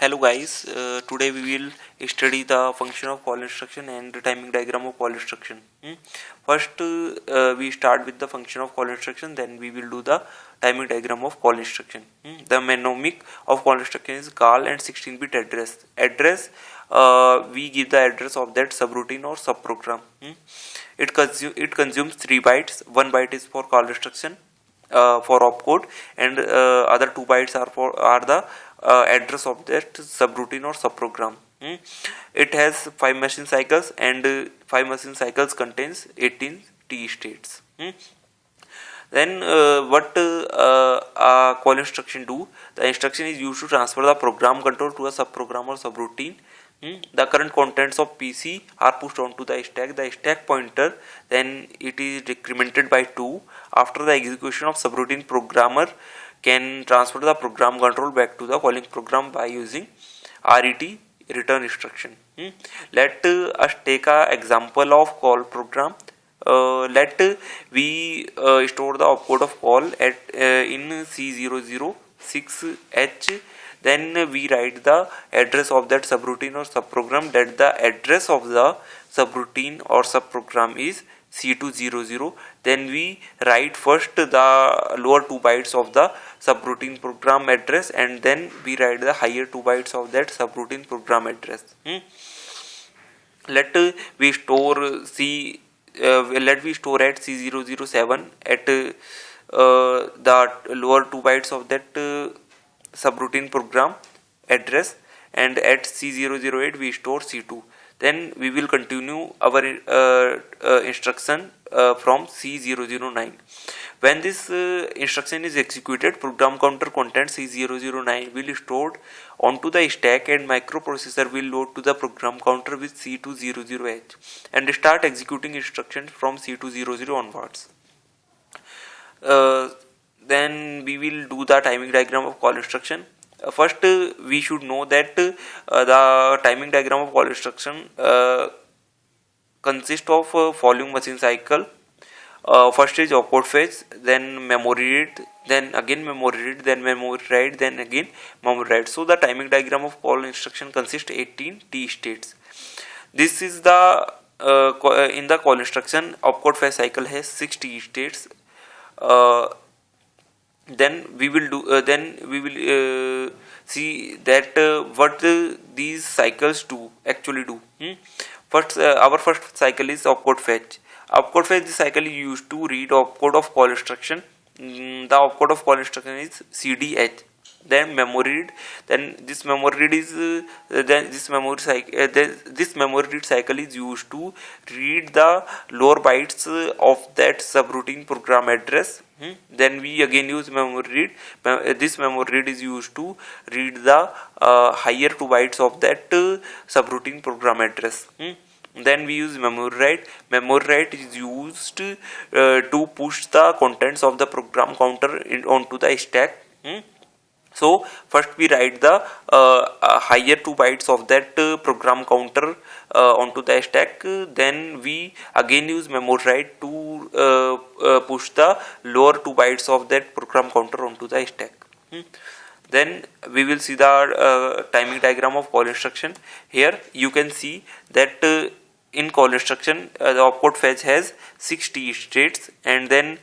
Hello guys, today we will study the function of call instruction and the timing diagram of call instruction. First, we start with the function of call instruction, then we will do the timing diagram of call instruction. The mnemonic of call instruction is call and 16-bit address. We give the address of that subroutine or subprogram. It consumes 3 bytes. 1 byte is for call instruction for opcode, and other 2 bytes are the address of that subroutine or subprogram. It has 5 machine cycles, and 5 machine cycles contains 18 T states. Then what a call instruction do? The instruction is used to transfer the program control to a subprogram or subroutine. The current contents of PC are pushed onto the stack. The stack pointer then it is decremented by 2. After the execution of subroutine, programmer can transfer the program control back to the calling program by using RET return instruction. Let us take a example of call program. Let we store the opcode of call at in C006H. Then we write the address of that subroutine or subprogram. That the address of the subroutine or subprogram is C200. Then we write first the lower 2 bytes of the subroutine program address, and then we write the higher 2 bytes of that subroutine program address. Let we store let we store at C007 at the lower 2 bytes of that subroutine program address, and at C008 we store C2. Then we will continue our instruction from C009. When this instruction is executed, program counter content C009 will be stored onto the stack, and microprocessor will load to the program counter with C200H and start executing instructions from C200 onwards. Then we will do the timing diagram of call instruction. First, we should know that the timing diagram of call instruction consists of following machine cycle. First is opcode fetch, then memory read, then again memory read, then memory write, then again memory write. So the timing diagram of call instruction consists 18 T states. This is the in the call instruction, opcode fetch cycle has 6 T states. Then we will see that what these cycles actually do. First, our first cycle is opcode fetch. Opcode fetch, this cycle is used to read opcode of call instruction. The opcode of call instruction is CDH. Then memory read. Then this memory read is this memory read cycle is used to read the lower bytes of that subroutine program address. Then we again use memory read. This memory read is used to read the higher 2 bytes of that subroutine program address. Then we use memory write. Memory write is used to push the contents of the program counter onto the stack. So first we write the higher 2 bytes of that program counter onto the stack. Then we again use memory write to push the lower 2 bytes of that program counter onto the stack. Then we will see the timing diagram of call instruction. Here you can see that in call instruction the opcode fetch has 6 T states, and then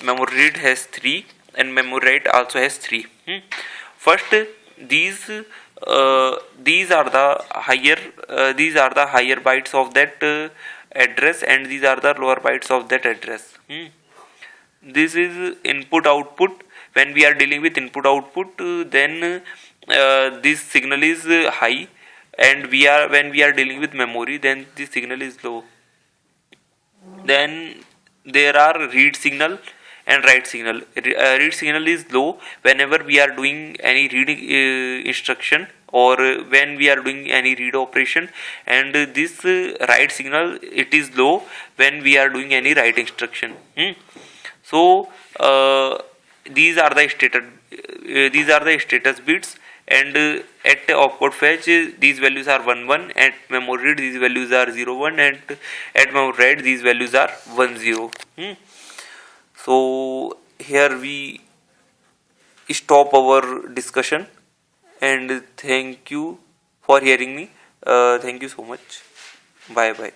memory read has 3, and memory write also has 3. First, these are the higher bytes of that address, and these are the lower bytes of that address. This is input output. When we are dealing with input output, then this signal is high, and when we are dealing with memory, then the signal is low. Then there are read signal and write signal. Read signal is low whenever we are doing any reading instruction, or when we are doing any read operation, and this write signal, it is low when we are doing any write instruction. So these are the status bits, and at opcode fetch these values are 1 1, at memory read these values are 0 1, and at memory write these values are 1 0. So here we stop our discussion, and thank you for hearing me. Thank you so much. Bye bye.